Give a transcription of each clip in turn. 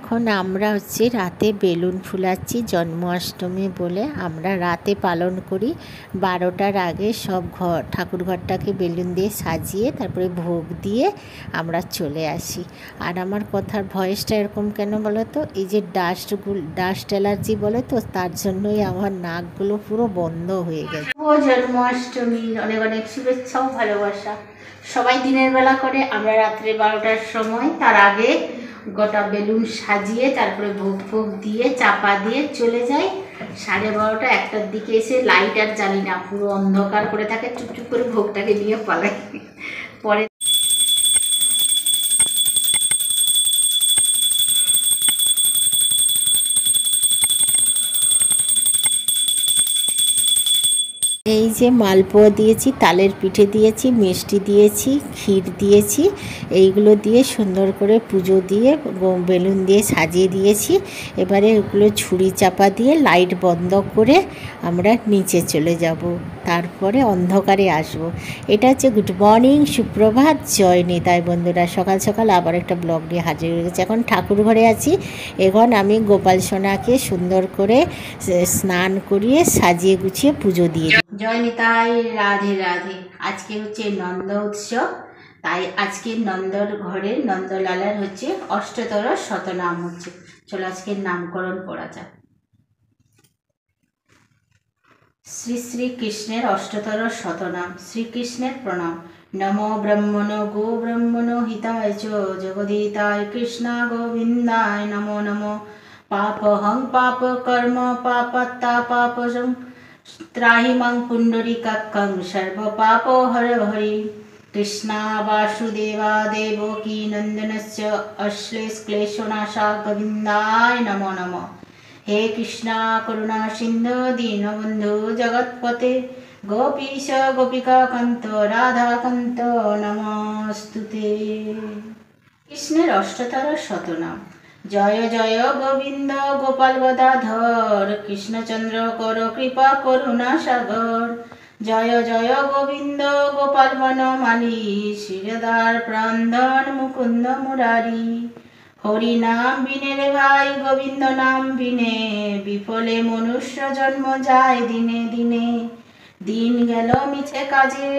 এখন আমরা রাতে বেলুন ফুলাচ্ছি জন্মাষ্টমী বলে। আমরা রাতে পালন করি 12টার আগে সব ঠাকুর ঘরটাকে বেলুন দিয়ে সাজিয়ে তারপরে ভোগ দিয়ে আমরা চলে আসি। আর আমার কথার ভয়েসটা এরকম কেন বলো তো, এই যে ডাস্ট অ্যালার্জি বলে তো, তার জন্যই আমার নাকগুলো পুরো বন্ধ হয়ে গেছে। ও জন্মাষ্টমীর অনেক অনেক শুভেচ্ছা ও ভালোবাসা। সবাই দিনের বেলা করে, আমরা রাত্রে 12টার সময় তার আগে গোটা বেলুন সাজিয়ে তারপরে ভোগ দিয়ে চাপা দিয়ে চলে যাই। 12:30 1টার দিকে এসে লাইট আর জ্বালি না, পুরো অন্ধকার করে থাকে, চুপচুপ করে ভোগটাকে নিয়ে পালাই। পরে এই যে মালপোয়া দিয়েছি, তালের পিঠে দিয়েছি, মিষ্টি দিয়েছি, ক্ষীর দিয়েছি, এইগুলো দিয়ে সুন্দর করে পুজো দিয়ে বেলুন দিয়ে সাজিয়ে দিয়েছি। এবারে ওগুলো ছুরি চাপা দিয়ে লাইট বন্ধ করে আমরা নিচে চলে যাব, তারপরে অন্ধকারে আসব। এটা হচ্ছে গুড মর্নিং, সুপ্রভাত, জয় নিতাই বন্ধুরা। সকাল সকাল আবার একটা ব্লগ নিয়ে হাজির হয়ে গেছে। এখন ঠাকুর ঘরে আছি। এখন আমি গোপাল সোনাকে সুন্দর করে স্নান করিয়ে সাজিয়ে গুছিয়ে পুজো দিয়ে দিই। জয় নিতাই, রাধে রাধে। আজকে হচ্ছে নন্দ উৎসব, তাই আজকে নন্দর ঘরে নন্দলালার হচ্ছে অষ্টতর শতনাম হচ্ছে। চলো আজকের নামকরণ করা যাক। শ্রী শ্রী কৃষ্ণের অষ্টতর শতনাম। শ্রীকৃষ্ণের প্রণাম। নমো ব্রহ্মণো গো ব্রহ্মণো হিতায় চ জগদিতায় কৃষ্ণা গোবিন্দায় নমো নমো। পাপহং পাপ কর্ম পাপত্তা পাপজং ত্রাহি মাং পুণ্ডরীকাক্ষং সর্ব পাপ হর হরি। কৃষ্ণা বাসুদেবা দেবকী নন্দনস্য অশ্লেষ ক্লেশনাশা গোবিন্দায় নমো নমঃ। হে কৃষ্ণা করুণা সিন্ধু দীনবন্ধু জগৎপতে গোপীশ গোপিকা কান্ত রাধাকান্ত নমস্তুতে। কৃষ্ণের অষ্টতর শতনাম। জয় জয় গোবিন্দ গোপাল গদাধর কৃষ্ণচন্দ্র কর কৃপা করুণা সাগর। জয় জয় গোবিন্দ গোপাল বনমালী শিরদার প্রান্ধন মুকুন্দ মুরারি। হরি নাম বিনে রে ভাই গোবিন্দ নাম বিনে বিফলে মনুষ্য জন্ম যায় দিনে দিনে। দিন গেল মিছে কাজে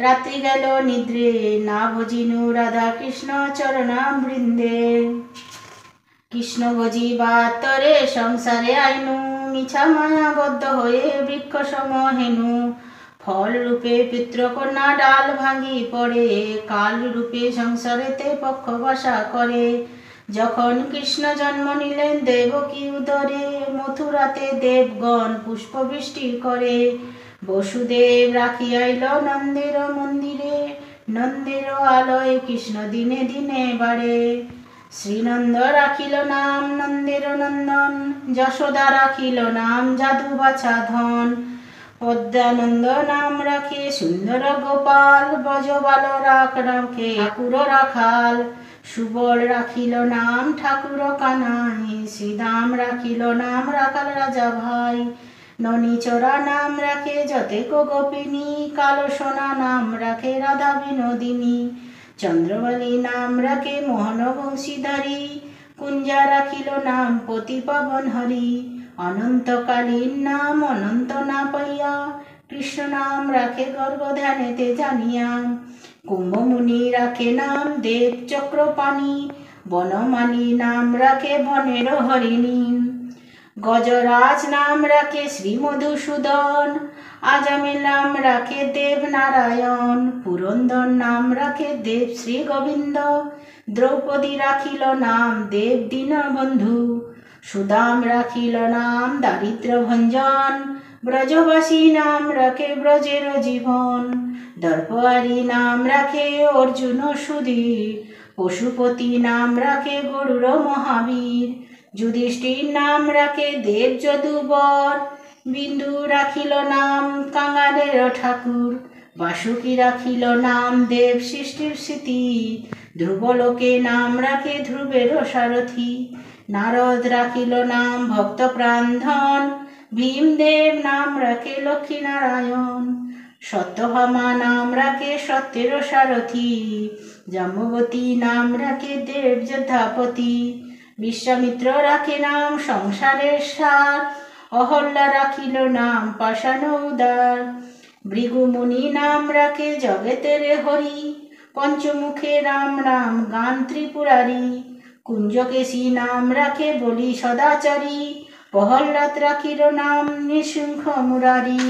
রাত্রি গেল নিদ্রে না ভজিনু রাধা কৃষ্ণ চরণামৃন্দে। কৃষ্ণ ভজি বাতরে সংসারে আইনু মিছা মায়াবদ্ধ হয়ে বৃক্ষ সম হেনু। ফল রূপে পিতৃকন্যা ডাল ভাঙি পড়ে কাল রূপে সংসারেতে পক্ষ বাসা করে। যখন কৃষ্ণ জন্ম নিলেন দেবকী উদরে মথুরাতে দেবগণ পুষ্পবৃষ্টি করে। বসুদেব রাখি আইল নন্দের মন্দিরে নন্দের আলয় কৃষ্ণ দিনে দিনে বাড়ে। শ্রীনন্দ রাখিল নাম নন্দের নন্দন যশোদা রাখিল নাম যাদু বাছা ধন। পদ্মানন্দ নাম রাখে সুন্দর গোপাল ব্রজবাল রাখে ঠাকুর রাখাল। সুবল রাখিল নাম ঠাকুর কানাই শ্রীদাম রাখিল নাম রাখাল রাজা ভাই। ননীচরা নাম রাখে যতেক গোপিনী কালো সোনা নাম রাখে রাধা বিনোদিনী। চন্দ্রবালী নাম রাখে মোহন বংশীধারী কুঞ্জা রাখিল নাম পতি পাবন হরি। অনন্তকালীন নাম অনন্ত না পাইয়া কৃষ্ণ নাম রাখে গর্গ ধ্যানেতে জানিয়া। কুম্ভমুনি রাখে নাম দেব চক্রপাণি বনমালী নাম রাখে বনের হরিণী। গজরাজ নাম রাখে শ্রী মধুসূদন আজামিল নাম রাখে দেব নারায়ণ। পুরন্দর নাম রাখে দেব শ্রী গোবিন্দ দ্রৌপদী রাখিল নাম দেব দীনবন্ধু। সুদাম রাখিল নাম দারিদ্র ভঞ্জন ব্রজবাসী নাম রাখে ব্রজের জীবন। দর্পহারি নাম রাখে অর্জুন সুধীর পশুপতি নাম রাখে গরুড় মহাবীর। যুধিষ্ঠির নাম রাখে দেব যদুবর বিন্দু রাখিল নাম কাঙালের ঠাকুর। বাসুকী রাখিল নাম দেব সৃষ্টির স্মৃতি ধ্রুবলোকে নাম রাখে ধ্রুবের সারথি। নারদ রাখিল নাম ভক্ত প্রাণধন ভীমদেব নাম রাখে লক্ষ্মী নারায়ণ। সত্যভামা নাম রাখে সত্যের সারথি জাম্ববতী নাম রাখে দেব যোদ্ধাপতি। বিশ্বামিত্র রাখে নাম সংসারের সার, অহল্যা রাখিল নাম পাষাণ উদার। ভৃগুমুনি নাম রাখে জগতের হরি, পঞ্চমুখে রাম রাম গান ত্রিপুরারি। কুঞ্জকেশী নাম রাখে বলি সদাচারী, প্রহ্লাদ রাখিল নাম নৃসিংহ মুরারি।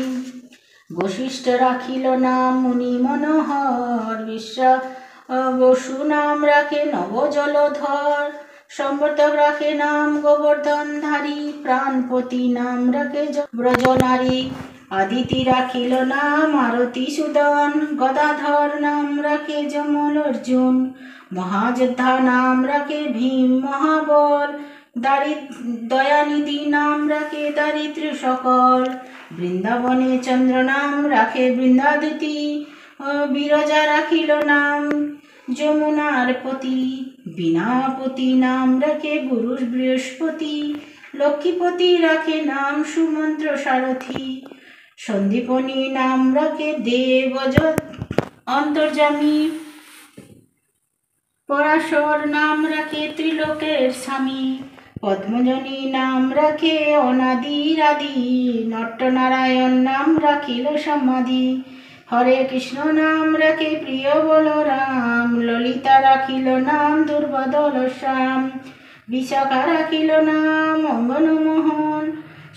বশিষ্ঠ রাখিল নাম মুনি মনোহর, বসু নাম রাখে নব জলধর। সম্বর্ধক রাখে নাম গোবর্ধনধারী, প্রাণপতি নাম রাখে ব্রজনারী। আদিতি রাখিল নাম আরতি সুদন, গদাধর নাম রাখে যমল অর্জুন। মহাযোদ্ধা নাম রাখে ভীম মহাবল, দয়ানিধি নাম রাখে দারিদ্র সকল। বৃন্দাবনে চন্দ্র নাম রাখে বৃন্দাদিতি, বিরজা রাখিল নাম যমুনার পতি। বীণাপতি নাম রাখে গুরু বৃহস্পতি, লক্ষ্মীপতি রাখে নাম সুমন্ত্র সারথি। সন্দীপনী নাম রাখে দেব অন্তর্যামী, পরাশর নাম রাখে ত্রিলোকের স্বামী। পদ্মজনী নাম রাখে অনাদির আদি, নট্টনারায়ণ নাম রাখিল সমাধি। হরে কৃষ্ণ নাম রাখে প্রিয় বলরাম, ললিতা রাখিল নাম দুর্বদল শ্যাম। বিশাখা রাখিল নাম অঙ্গনমোহন,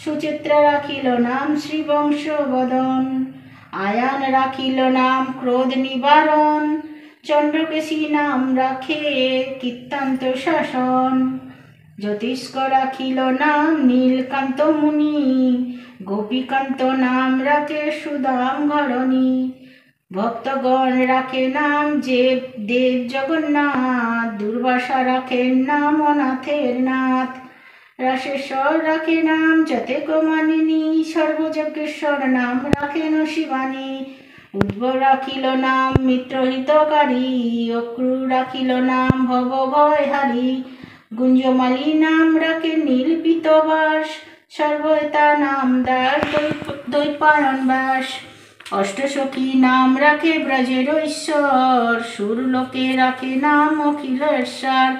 সুচিত্রা রাখিল নাম শ্রীবংশবদন। আয়ান রাখিল নাম ক্রোধ নিবারণ, চন্দ্রকেশী নাম রাখে কীর্তান্ত শাসন। জ্যোতিষ্ক রাখিল নাম নীলকান্ত মুনি, গোপীকান্ত নাম রাখে সুদাম ঘরণী। ভক্তগণ রাখে নাম দেব জগন্নাথ, দুর্বাসা রাখেন নাম অনাথের নাথ। রাশেশ্বর রাখে নাম যতেক মানিনী, সর্বযজ্ঞেশ্বর নাম রাখেন শিবানী। উদ্ভব রাখিল নাম মিত্রহিতকারী, অক্রু রাখিল নাম ভব ভয়হারী। গুঞ্জমালী নাম রাখে নীলপিতবাস, সর্বতা নাম দাস দৈপায়ন বাস। অষ্টসখী নাম রাখে ব্রজের ঈশ্বর, সুরলোকে রাখে নাম অখিলেশ্বর।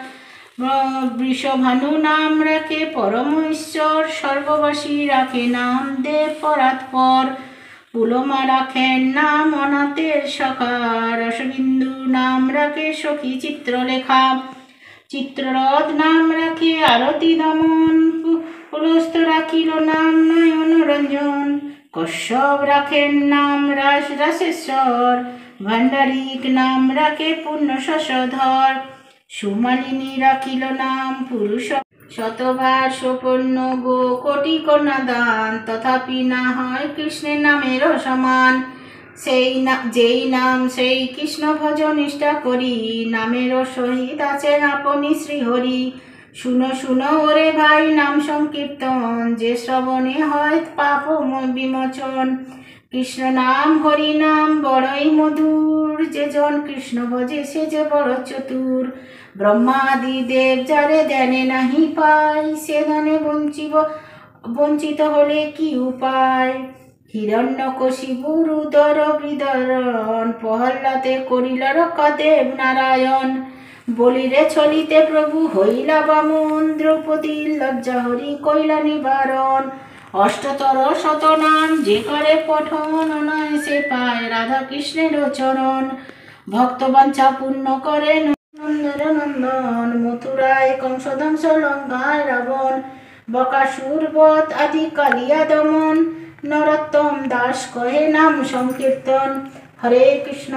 বৃষভানু নাম রাখে পরম ঈশ্বর, সর্ববাসী রাখে নাম দেব পরাৎপর। পুলমা রাখেন নাম অনাথের সখা, রসবিন্দু নাম রাখে সখী চিত্রলেখা। চিত্ররথ নাম রাখে আরতি দমন, পুলস্ত রাখিল নাম নয়ন রঞ্জন। কশ্যপ রাখেন নাম রাসেশ্বর, ভাণ্ডারিক নাম রাখে পূর্ণ শশধর। সুমালিনী রাখিল নাম পুরুষ, শতবার সুপর্ণ গো কোটি কন্যা দান, তথাপি না হয় কৃষ্ণের নামের সমান। যেই নাম সেই কৃষ্ণ ভজ নিষ্ঠা করি, নামের সহিত আছেন আপনি শ্রীহরি। শুনো শুনো ওরে ভাই নাম সংকীর্তন, যে শ্রবণে হয় পাপ বিমোচন। কৃষ্ণ নাম হরি নাম বড়ই মধুর, যে জন কৃষ্ণ ভজে সে যে বড় চতুর। ব্রহ্মাদি দেব যারে ধ্যানে নাহি পায়, সে ধ্যানে বঞ্চিত হলে কি উপায়। হিরণ্যকশিপুর উদর হৃদয়ন, প্রহ্লাদে করিল রক্ষা দেব নারায়ণ। বলিরে ছলিতে প্রভু হইলা বামন, দ্রৌপদীর লজ্জা হরি কইলা নিবারণ। অষ্টতর শতনাম যে করে পঠন, অনায়াসে পায় রাধা কৃষ্ণের চরণ। ভক্তবাঞ্ছা পূর্ণ করেন নন্দর নন্দন, মথুরায় কংসধ্বংস লঙ্কায় রাবণ। বকাসুর বধ আদি কালিয়া দমন, নরোত্তম দাস কহে নাম সংকীর্তন। হরে কৃষ্ণ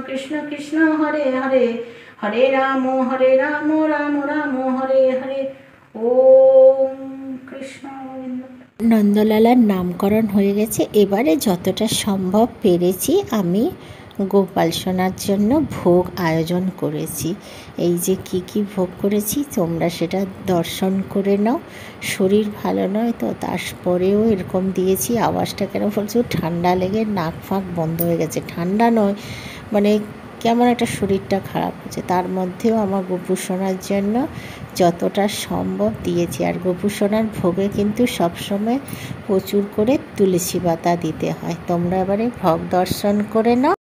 কৃষ্ণ কৃষ্ণ হরে হরে, হরে রাম রাম রাম হরে হরে। ওম কৃষ্ণ। নন্দলালার নামকরণ হয়ে গেছে। এবারে যতটা সম্ভব পেরেছি আমি গোপাল সোনার জন্য ভোগ আয়োজন করেছি। এই যে কি ভোগ করেছি তোমরা সেটা দর্শন করে নাও। শরীর ভালো নয় তো তারপরেও এরকম দিয়েছি। আওয়াজটা কেন বলছো, ঠান্ডা লেগে নাক ফাঁক বন্ধ হয়ে গেছে। ঠান্ডা নয়, মানে কেমন একটা শরীরটা খারাপ হচ্ছে, তার মধ্যেও আমার গোপু সোনার জন্য যতটা সম্ভব দিয়েছি। আর গোপু সোনার ভোগে কিন্তু সবসময় প্রচুর করে তুলসী পাতা দিতে হয়। তোমরা এবারে ভোগ দর্শন করে নাও।